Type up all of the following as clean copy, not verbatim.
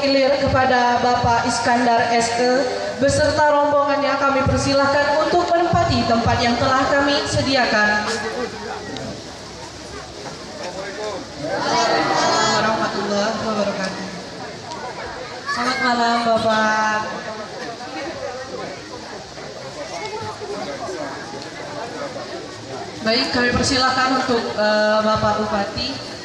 Ilir kepada Bapak Iskandar SE beserta rombongannya kami persilahkan untuk menempati tempat yang telah kami sediakan. Assalamualaikum warahmatullahi wabarakatuh. Selamat malam Bapak. Baik, kami persilahkan untuk Bapak Bupati.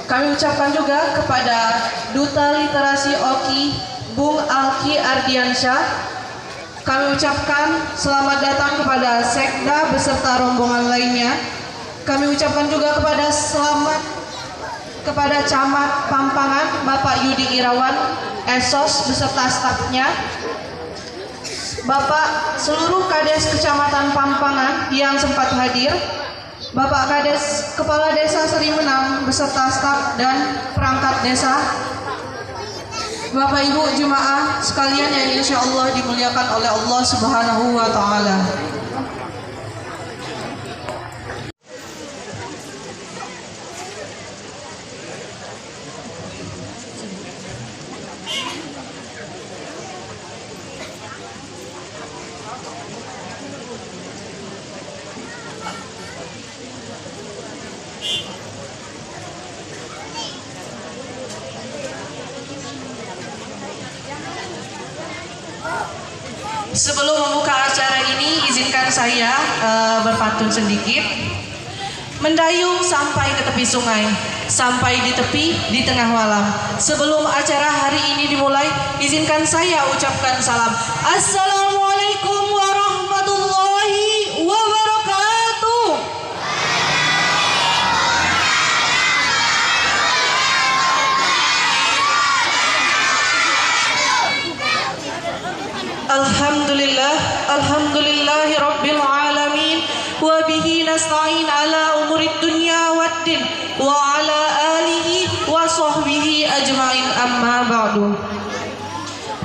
Kami ucapkan juga kepada Duta Literasi OKI, Bung Alki Ardiansyah. Kami ucapkan selamat datang kepada Sekda beserta rombongan lainnya. Kami ucapkan juga selamat kepada Camat Pampangan, Bapak Yudi Irawan, Esos beserta stafnya. Bapak seluruh Kades Kecamatan Pampangan yang sempat hadir, Bapak Kades Kepala Desa Seri Menang beserta staf dan perangkat desa, Bapak Ibu jemaah sekalian yang insya Allah dimuliakan oleh Allah Subhanahu wa Ta'ala. Sebelum membuka acara ini, izinkan saya berpantun sedikit. Mendayung sampai ke tepi sungai, sampai di tepi di tengah malam. Sebelum acara hari ini dimulai, izinkan saya ucapkan salam. Assalamualaikum warahmatullahi wabarakatuh. Alhamdulillahi rabbil alamin, wa bihi nasta'in ala umurid dunya waddin, wa ala alihi wa sahbihi ajma'in, amma ba'du.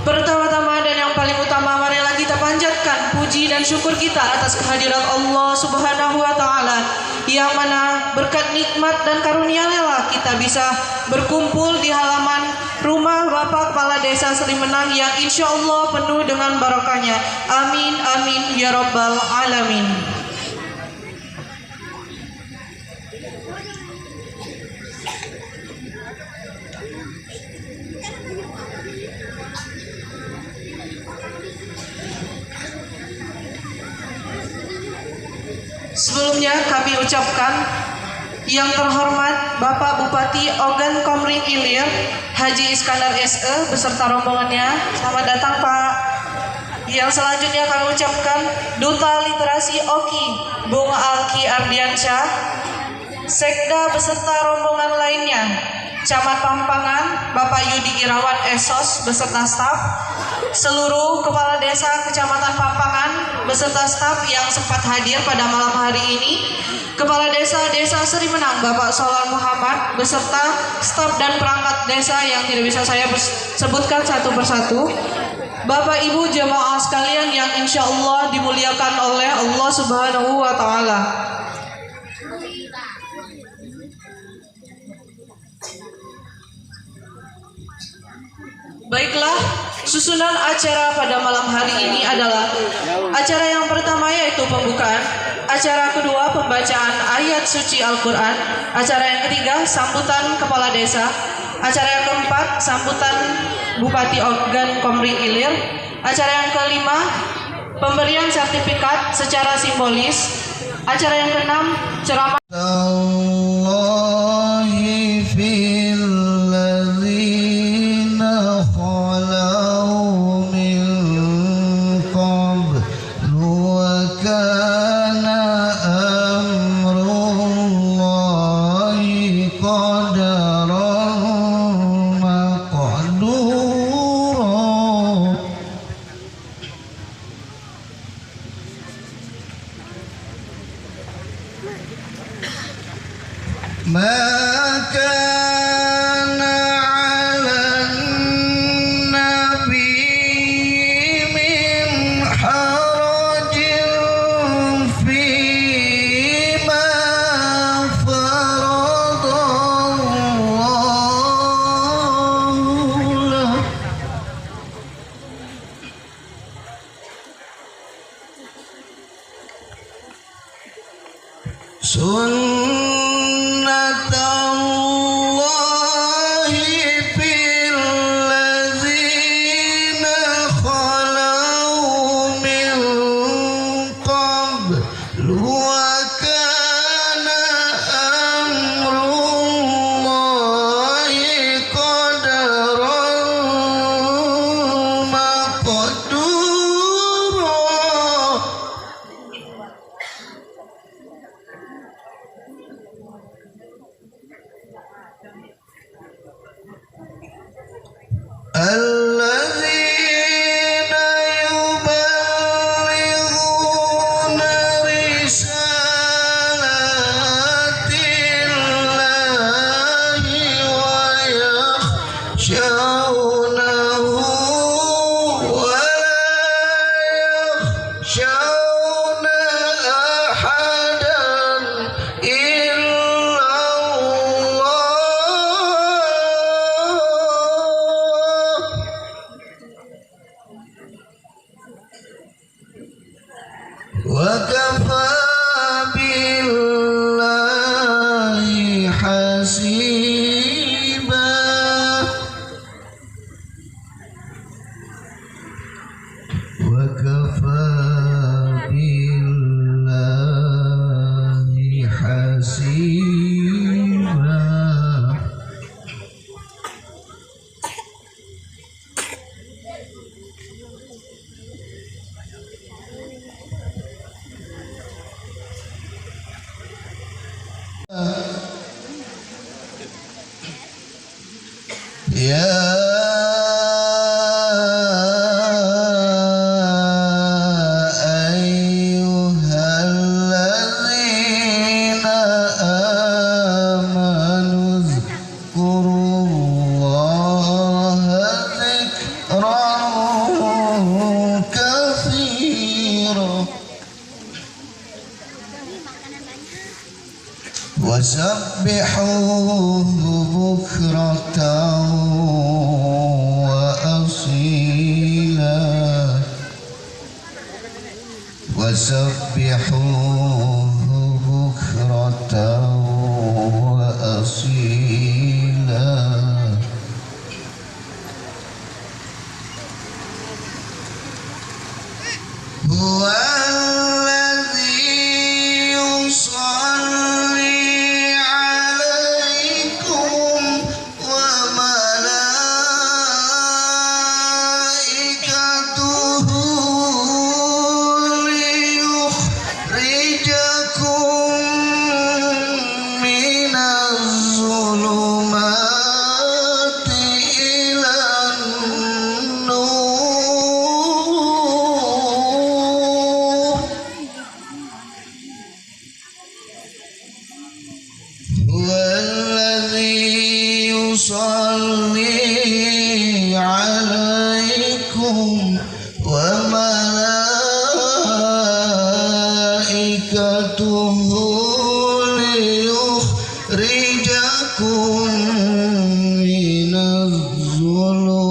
Pertama-tama dan yang paling utama, marilah kita panjatkan puji dan syukur kita atas kehadiran Allah Subhanahu wa Ta'ala, yang mana berkat nikmat dan karunia-Nya kita bisa berkumpul di halaman rumah Bapak Kepala Desa Seri Menang yang insya Allah penuh dengan barokahnya. Amin amin ya rabbal alamin. Sebelumnya kami ucapkan yang terhormat Bapak Bupati Ogan Komering Ilir Haji Iskandar SE beserta rombongannya. Selamat datang Pak. Yang selanjutnya kami ucapkan Duta Literasi OKI Bung Alki Ardiansyah, Sekda beserta rombongan lainnya, Camat Pampangan Bapak Yudi Irawan Esos beserta staf, seluruh Kepala Desa Kecamatan Pampangan beserta staf yang sempat hadir pada malam hari ini, Kepala Desa Desa Seri Menang Bapak Solan Muhammad beserta staf dan perangkat desa yang tidak bisa saya sebutkan satu persatu, Bapak Ibu jemaah sekalian yang insya Allah dimuliakan oleh Allah Subhanahu wa Ta'ala. Baiklah, susunan acara pada malam hari ini adalah acara yang pertama yaitu pembukaan, acara kedua pembacaan ayat suci Al-Quran, acara yang ketiga sambutan kepala desa, acara yang keempat sambutan Bupati Ogan Komering Ilir, acara yang kelima pemberian sertifikat secara simbolis, acara yang keenam ceramah وسبحوه بكرة وأصيلا وسبحوه بكرة وأصيلا هو يصلي عليكم وملائكته ليخرجكم من الظلمات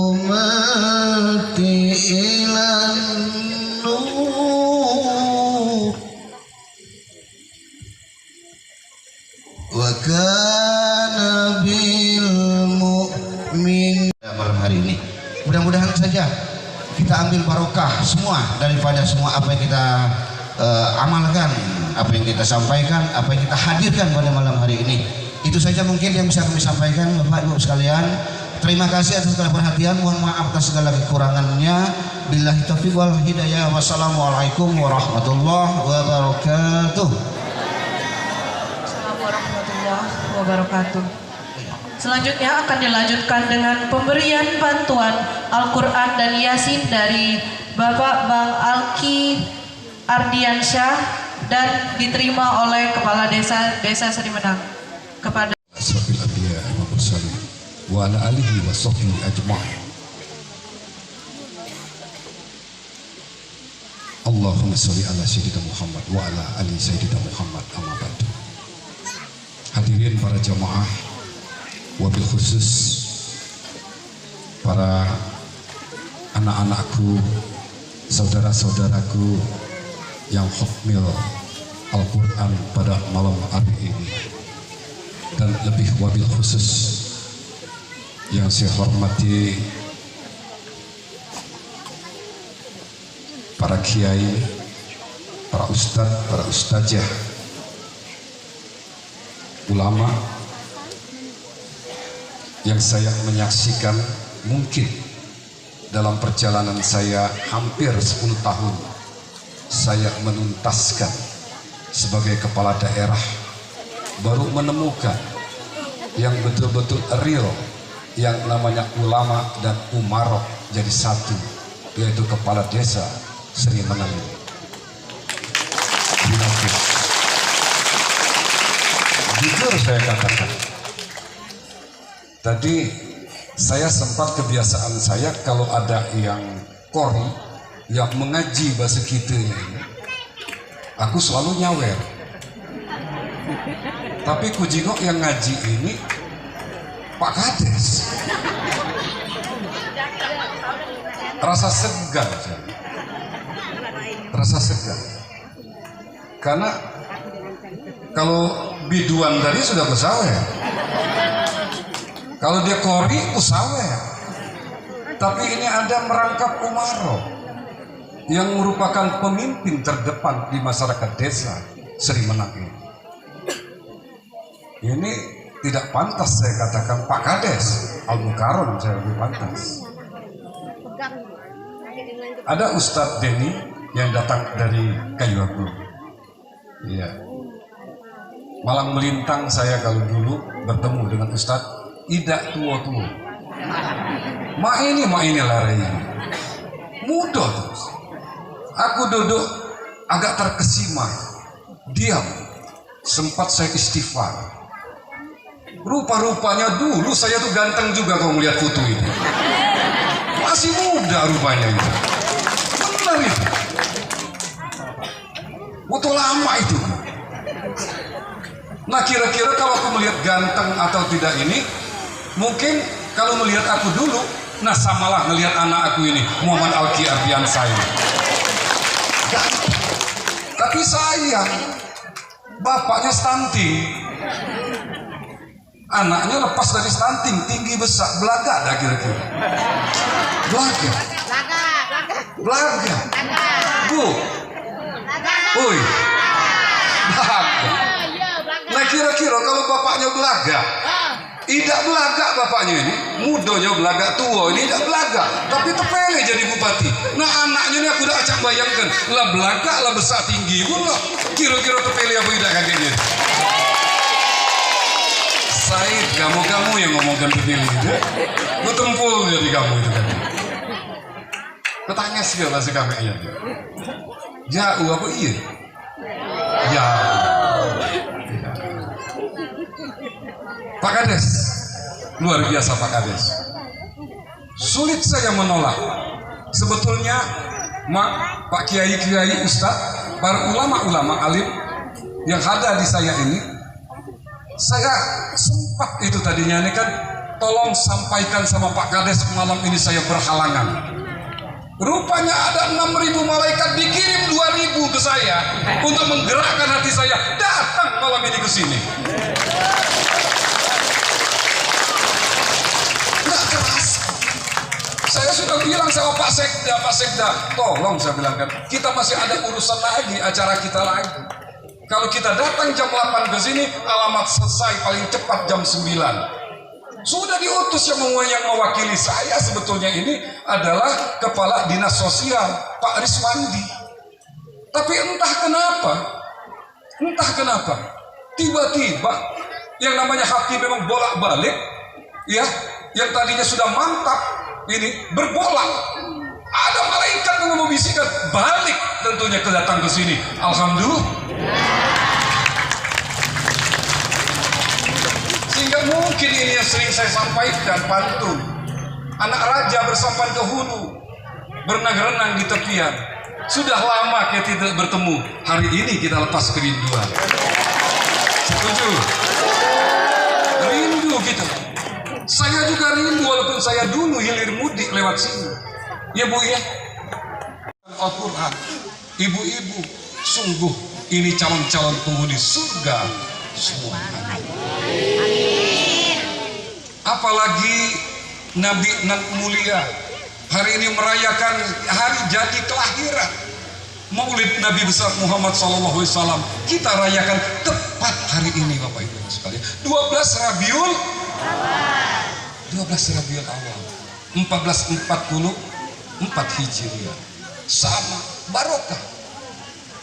إلى النور وكان بالمؤمن. Malam hari ini mudah-mudahan saja kita ambil barokah semua daripada semua apa yang kita amalkan, apa yang kita sampaikan, apa yang kita hadirkan pada malam hari ini. Itu saja mungkin yang bisa kami sampaikan, Bapak Ibu sekalian. Terima kasih atas segala perhatian, mohon maaf atas segala kekurangannya. Billahi taufiq wal hidayah. Wassalamualaikum warahmatullahi wabarakatuh. Assalamualaikum warahmatullahi wabarakatuh. Selanjutnya akan dilanjutkan dengan pemberian bantuan Al-Quran dan Yasin dari Bapak Bang Alki Ardiansyah dan diterima oleh Kepala Desa Sedimenang kepada Asrafil Anbiya Imam Mursalin wa ala alihi wa sahbihi ajma'in. Allahumma sholli ala sayyidina Muhammad wa ala ali sayyidina Muhammad amma ba'du. Hadirin para jamaah, wabil khusus para anak-anakku, saudara-saudaraku yang hafal Al-Quran pada malam hari ini, dan lebih wabil khusus yang saya hormati para kiai, para ustadz, para ustazah, ulama yang saya menyaksikan mungkin dalam perjalanan saya hampir 10 tahun saya menuntaskan sebagai kepala daerah, baru menemukan yang betul-betul real yang namanya ulama dan umarok jadi satu, yaitu kepala desa Sri Menangi. Jujur saya katakan, tadi saya sempat kebiasaan saya kalau ada yang kori yang mengaji bahasa kita ini, aku selalu nyawer. Tapi kujingok yang ngaji ini Pak Kades, rasa segan, rasa segan, karena kalau biduan tadi sudah usawer, kalau dia kori usawer, tapi ini ada merangkap umaro yang merupakan pemimpin terdepan di masyarakat desa Sri Menangi. Ini tidak pantas saya katakan Pak Kades, Al-Mukarram saya lebih pantas. Ada Ustadz Denny yang datang dari Kayu Agung. Iya. Malang melintang saya kalau dulu bertemu dengan Ustadz Ida tua-tua. Ma ini lari ini. Mudah terus. Aku duduk agak terkesima, diam. Sempat saya istighfar. Rupa-rupanya dulu saya tuh ganteng juga kalau melihat foto ini. Masih muda rupanya itu. Benar itu. Foto lama itu. Nah kira-kira kalau aku melihat ganteng atau tidak ini, mungkin kalau melihat aku dulu, nah samalah melihat anak aku ini, Muhammad Alki Ardiansah ini. Ganteng. Tapi sayang, bapaknya stunting. Anaknya lepas dari stunting, tinggi besar, belaga dah kira-kira. Belaga. Bu. Oi. Belaga. Nah kira-kira kalau bapaknya belaga, tidak belaga bapaknya ini, mudonya belaga, tua ini tidak belaga, tapi tepele jadi bupati. Nah anaknya ini aku udah acak bayangkan, lah belaga, lah besar tinggi pun lah. Kira-kira tepele apa tidak kagetnya? Said, kamu yang ngomongkan begini itu, betempul jadi kamu itu kan. Ketanya sih bahasa kami ya. Jauh apa iya? Ya. Pak Kades, luar biasa Pak Kades. Sulit saya menolak. Sebetulnya, Pak Kiai Ustadz, para ulama-ulama alim yang ada di saya ini, saya sempat itu tadinya ini kan, tolong sampaikan sama Pak Kades malam ini saya berhalangan. Rupanya ada 6.000 malaikat dikirim 2.000 ke saya untuk menggerakkan hati saya datang malam ini ke sini. Nggak kerasa. Saya sudah bilang sama Pak Sekda, tolong saya bilang kan, kita masih ada urusan lagi, acara kita lagi. Kalau kita datang jam 8 ke sini, alamat selesai paling cepat jam 9. Sudah diutus yang mewakili saya sebetulnya ini adalah Kepala Dinas Sosial Pak Riswandi. Tapi entah kenapa, tiba-tiba yang namanya hakim memang bolak-balik, ya, yang tadinya sudah mantap ini berbolak. Ada malaikat yang membisikkan balik tentunya kedatang ke sini. Alhamdulillah. Sehingga mungkin ini yang sering saya sampaikan pantun. Anak raja bersampan ke hulu, berenang-renang di tepian. Sudah lama kita tidak bertemu. Hari ini kita lepas kerinduan. Setuju? Rindu kita. Saya juga rindu walaupun saya dulu hilir mudik lewat sini. Ya Bu ya. Al-Quran. Ibu-ibu, sungguh ini calon-calon penghuni surga semua. Apalagi Nabi mulia hari ini merayakan hari jadi kelahiran Maulid Nabi besar Muhammad SAW. Kita rayakan tepat hari ini Bapak Ibu sekalian, 12 Rabiul Awal 1444 Hijriah. Sama barokah.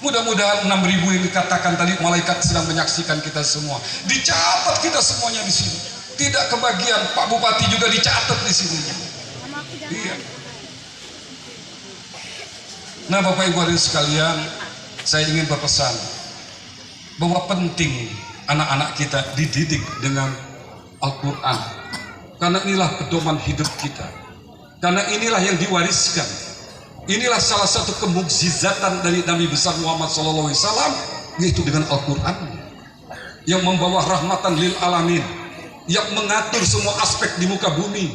Mudah-mudahan 6.000 yang dikatakan tadi malaikat sedang menyaksikan kita semua. Dicatat kita semuanya di sini. tidak kebagian. Pak Bupati juga dicatat di sini. Iya. Nah, Bapak Ibu hadirin sekalian, saya ingin berpesan bahwa penting anak-anak kita dididik dengan Al-Quran, karena inilah pedoman hidup kita, karena inilah yang diwariskan. Inilah salah satu kemukjizatan dari Nabi besar Muhammad SAW, yaitu dengan Al-Quran yang membawa rahmatan lil alamin, yang mengatur semua aspek di muka bumi,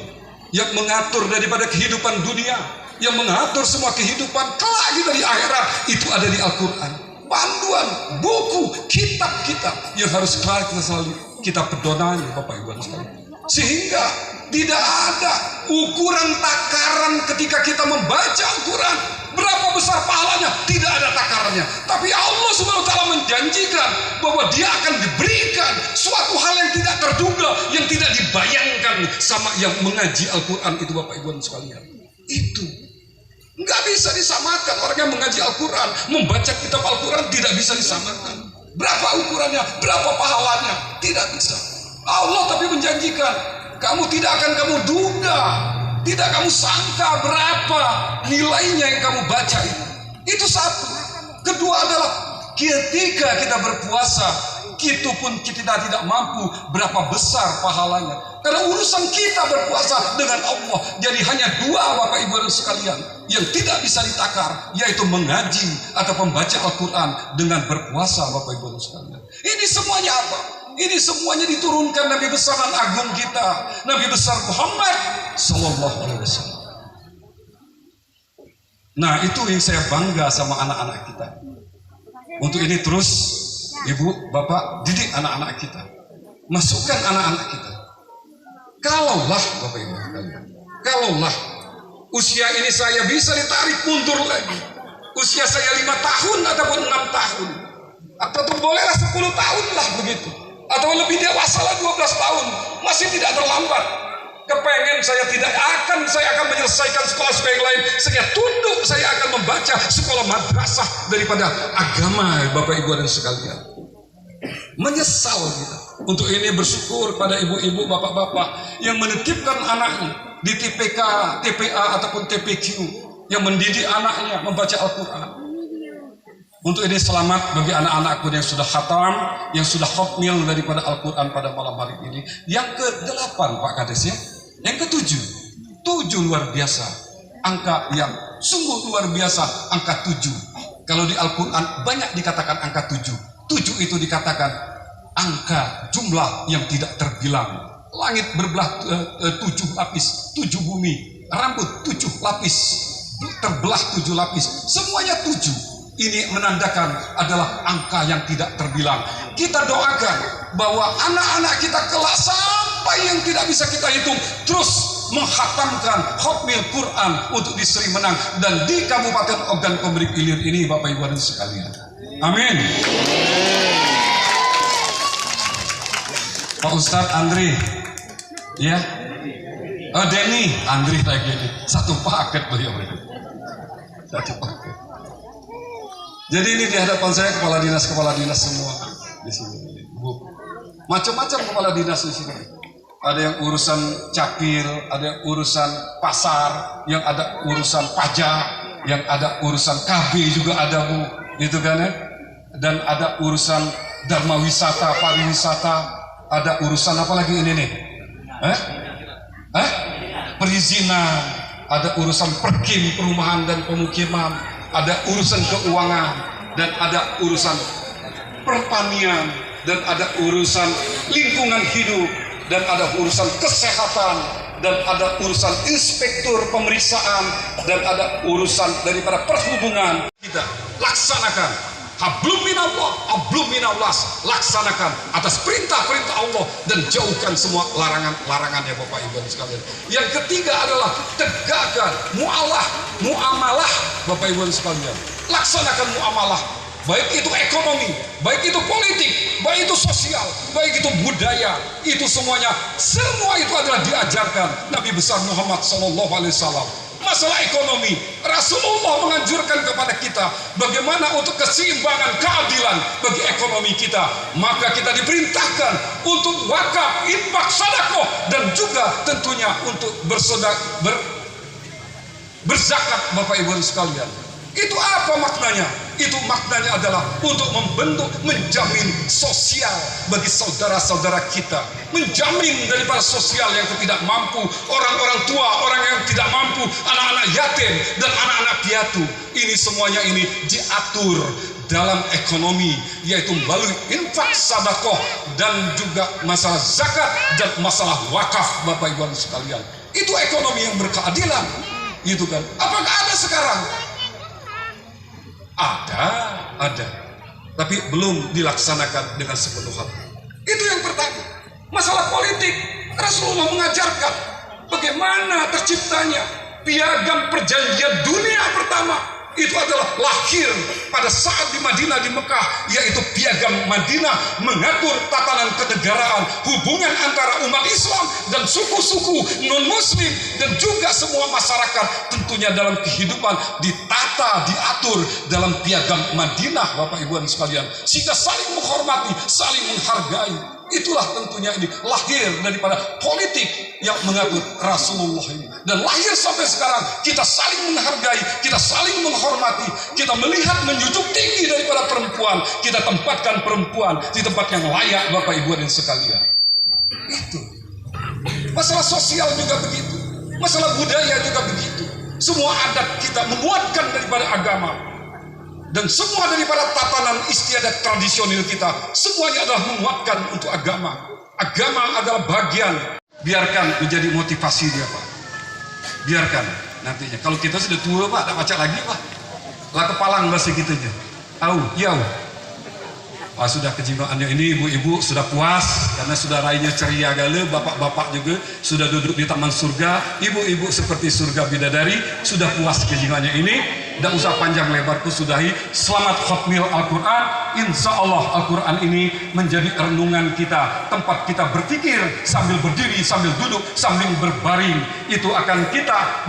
yang mengatur daripada kehidupan dunia, yang mengatur semua kehidupan kelak kita di akhirat. Itu ada di Al-Quran. Panduan, buku, kitab-kitab yang harus kita selalu kita pedoman, Bapak Ibu sekalian. Sehingga tidak ada ukuran takaran ketika kita membaca Al-Quran. Berapa besar pahalanya? Tidak ada takarannya. Tapi Allah SWT menjanjikan bahwa Dia akan diberikan suatu hal yang tidak terduga, yang tidak dibayangkan sama yang mengaji Al-Quran itu, Bapak Ibu sekalian. Itu nggak bisa disamakan. Orang yang mengaji Al-Quran, membaca kitab Al-Quran tidak bisa disamakan. Berapa ukurannya? Berapa pahalanya? Tidak bisa. Allah tapi menjanjikan, kamu tidak akan kamu duga, tidak kamu sangka berapa nilainya yang kamu baca itu. Itu satu. Kedua adalah ketika kita berpuasa, itu pun kita tidak mampu berapa besar pahalanya. Karena urusan kita berpuasa dengan Allah. Jadi hanya dua, Bapak Ibu sekalian, yang tidak bisa ditakar, yaitu mengaji atau membaca Al-Quran dengan berpuasa, Bapak Ibu sekalian. Ini semuanya apa? Ini semuanya diturunkan Nabi besar dan agung kita, Nabi besar Muhammad Sallallahu Alaihi Wasallam. Nah, itu yang saya bangga sama anak-anak kita. Untuk ini terus Ibu, Bapak, didik anak-anak kita, masukkan anak-anak kita. Kalaulah Bapak Ibu sekalian, kalaulah usia ini saya bisa ditarik mundur lagi, usia saya 5 tahun ataupun 6 tahun, atau bolehlah 10 tahun lah begitu, atau lebih dewasa lah 12 tahun, masih tidak terlambat. Kepengen saya akan menyelesaikan sekolah-sekolah yang lain, saya tunduk, saya akan membaca sekolah madrasah daripada agama, Bapak Ibu dan sekalian. Menyesal kita. Untuk ini bersyukur pada ibu-ibu, bapak-bapak yang menitipkan anaknya di TPK, TPA ataupun TPQ, yang mendidik anaknya membaca Al-Quran. Untuk ini selamat bagi anak-anakku yang sudah khatam, yang sudah khatmil daripada Al-Quran pada malam hari ini. Yang ke-8 Pak Kades ya. Yang ke-7, 7 luar biasa. Angka yang sungguh luar biasa, angka 7. Kalau di Al-Quran banyak dikatakan angka 7. 7 itu dikatakan angka jumlah yang tidak terbilang. Langit berbelah 7 lapis, 7 bumi, rambut 7 lapis, terbelah 7 lapis, semuanya 7. Ini menandakan adalah angka yang tidak terbilang. Kita doakan bahwa anak-anak kita kelak sampai yang tidak bisa kita hitung terus menghatamkan khatmil Quran untuk di Sri Menang dan di Kabupaten Ogan Komering Ilir ini, Bapak Ibu dan sekalian. Amin. Pak Ustadz Andri, ya, Denny, Andri lagi ini, satu paket beliau, satu paket. Jadi ini di hadapan saya kepala dinas semua di sini, Bu. Macam-macam kepala dinas di sini. Ada yang urusan capil, ada yang urusan pasar, yang ada urusan pajak, yang ada urusan KB juga ada, Bu, gitu kan ya. Dan ada urusan dharma wisata, pariwisata, ada urusan apa lagi ini nih? Perizinan, ada urusan perkim, perumahan dan pemukiman, ada urusan keuangan, dan ada urusan pertanian, dan ada urusan lingkungan hidup, dan ada urusan kesehatan, dan ada urusan inspektur pemeriksaan, dan ada urusan daripada perhubungan. Kita laksanakan hablum minallah, hablum minallas, laksanakan atas perintah-perintah Allah dan jauhkan semua larangan-larangannya, Bapak Ibu sekalian. Yang ketiga adalah tegakkan muamalah, Bapak Ibu sekalian. Laksanakan muamalah, baik itu ekonomi, baik itu politik, baik itu sosial, baik itu budaya, itu semuanya, semua itu adalah diajarkan Nabi besar Muhammad SAW. Masalah ekonomi, Rasulullah menganjurkan kepada kita bagaimana untuk keseimbangan, keadilan bagi ekonomi kita. Maka kita diperintahkan untuk wakaf, infak, sedekah juga tentunya untuk berzakat Bapak Ibu sekalian. Itu apa maknanya? Itu maknanya adalah untuk membentuk, menjamin sosial bagi saudara-saudara kita, menjamin daripada sosial yang tidak mampu, orang-orang tua, orang yang tidak mampu, anak-anak yatim dan anak-anak piatu. Ini semuanya ini diatur dalam ekonomi, yaitu melalui infak, sedekah, dan juga masalah zakat dan masalah wakaf Bapak Ibu sekalian. Itu ekonomi yang berkeadilan. Itu kan. Apakah ada sekarang? Ada, tapi belum dilaksanakan dengan sepenuh hati. Itu yang pertama. Masalah politik, Rasulullah mengajarkan bagaimana terciptanya piagam perjanjian dunia pertama. Itu adalah lahir pada saat di Madinah, di Mekah, yaitu piagam Madinah mengatur tatanan kenegaraan, hubungan antara umat Islam dan suku-suku non-muslim dan juga semua masyarakat, tentunya dalam kehidupan ditata, diatur dalam piagam Madinah Bapak Ibu dan sekalian, sehingga saling menghormati, saling menghargai. Itulah tentunya ini lahir daripada politik yang mengatur Rasulullah ini. Dan lahir sampai sekarang kita saling menghargai, kita saling menghormati, kita melihat menjunjung tinggi daripada perempuan, kita tempatkan perempuan di tempat yang layak Bapak Ibu dan sekalian. Itu. Masalah sosial juga begitu, masalah budaya juga begitu. Semua adat kita menguatkan daripada agama. Dan semua daripada tatanan istiadat tradisional kita, semuanya adalah menguatkan untuk agama. Agama adalah bagian. Biarkan menjadi motivasi dia, Pak. Biarkan nantinya. Kalau kita sudah tua, Pak, tak baca lagi, Pak. Lah kepalang bahasa kita aja. Sudah kejiwaannya ini ibu-ibu sudah puas karena sudah rainya ceria gale, bapak-bapak juga sudah duduk di taman surga, ibu-ibu seperti surga bidadari sudah puas kejiwaannya ini. Tidak usah panjang lebar ku sudahi. Selamat khatmil Al-Quran. Insya Allah Al-Quran ini menjadi renungan kita, tempat kita berpikir sambil berdiri, sambil duduk, sambil berbaring. Itu akan kita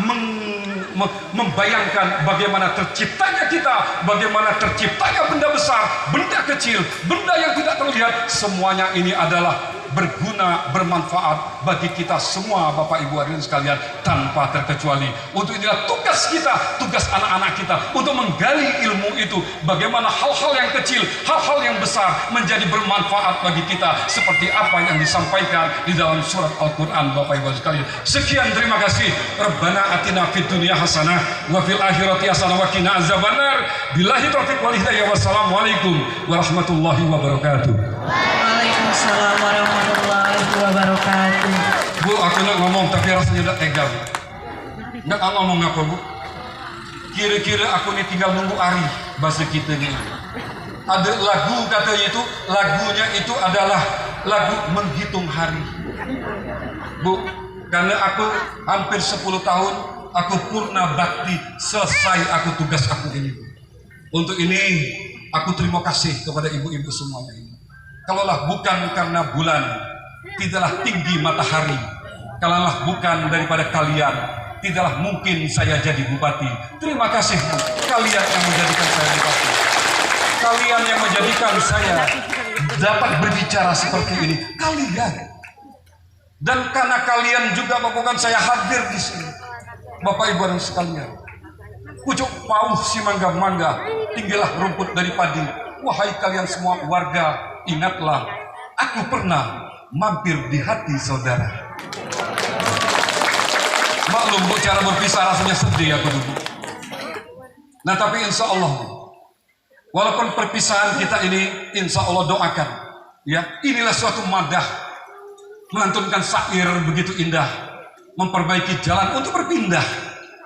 membayangkan bagaimana terciptanya kita, bagaimana terciptanya benda besar, benda kecil, benda yang tidak terlihat. Semuanya ini adalah berguna, bermanfaat bagi kita semua Bapak Ibu hadirin sekalian tanpa terkecuali. Untuk inilah tugas kita, tugas anak-anak kita untuk menggali ilmu itu, bagaimana hal-hal yang kecil, hal-hal yang besar menjadi bermanfaat bagi kita seperti apa yang disampaikan di dalam surat Al-Quran Bapak Ibu sekalian. Sekian, terima kasih. Rabbana atina fid dunya hasanah wa fil akhirati hasanah wa qina azabannar. Billahi taufiq wal hidayah. Wassalamualaikum warahmatullahi wabarakatuh. Waalaikumsalam warahmatullahi wabarakatuh. Bu, aku nak ngomong tapi rasanya udah tega, Bu. Nak ngomong apa, Bu? Kira-kira aku nih tinggal nunggu hari bahasa kita nih. Ada lagu katanya itu, lagunya itu adalah lagu menghitung hari. Bu, karena aku hampir 10 tahun aku purna bakti, selesai aku tugas aku ini. Untuk ini aku terima kasih kepada ibu-ibu semuanya ini. Kalaulah bukan karena bulan, tidaklah tinggi matahari. Kalaulah bukan daripada kalian, tidaklah mungkin saya jadi bupati. Terima kasih kalian yang menjadikan saya bupati. Kalian yang menjadikan saya dapat berbicara seperti ini. Kalian. Dan karena kalian juga membuatkan saya hadir di sini. Bapak Ibu dan sekalian. Pucuk pauh si mangga-mangga, tinggilah rumput dari padi. Wahai kalian semua warga, ingatlah, aku pernah mampir di hati saudara. Maklum, Bu, cara berpisah rasanya sedih aku dulu. Nah, tapi insya Allah, walaupun perpisahan kita ini, insya Allah doakan. Ya, inilah suatu madah, melantunkan syair begitu indah, memperbaiki jalan untuk berpindah.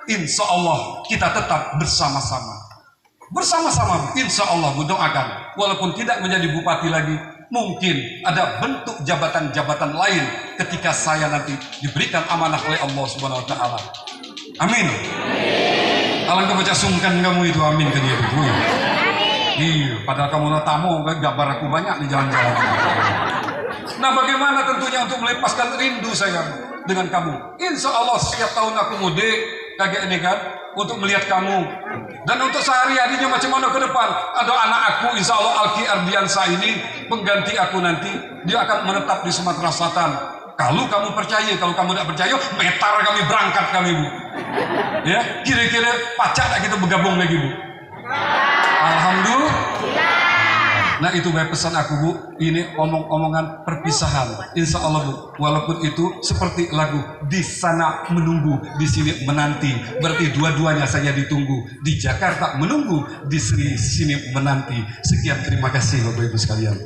Insya Allah kita tetap bersama-sama. Bersama-sama, insya Allah mendoakan. Walaupun tidak menjadi bupati lagi, mungkin ada bentuk jabatan-jabatan lain ketika saya nanti diberikan amanah oleh Allah Subhanahu Wa Taala. Amin. Alangkah baca sungkan kamu itu, amin ke dia. Iya, padahal kamu tamu, gambar aku banyak di jalan-jalan. Nah, bagaimana tentunya untuk melepaskan rindu saya dengan kamu? Insya Allah setiap tahun aku mudik kayak ini kan, untuk melihat kamu. Dan untuk sehari-harinya macam mana ke depan, ada anak aku insya Allah Alki Ardiansa ini pengganti aku nanti, dia akan menetap di Sumatera Selatan. Kalau kamu percaya, kalau kamu tidak percaya, metar kami berangkat kami Bu. Ya, kira-kira pacak tak kita bergabung lagi Bu? Alhamdulillah. Nah itu pesan aku Bu, ini omong-omongan perpisahan. Insya Allah Bu, walaupun itu seperti lagu di sana menunggu, di sini menanti. Berarti dua-duanya saja ditunggu. Di Jakarta menunggu, di sini menanti. Sekian, terima kasih Bapak Ibu sekalian.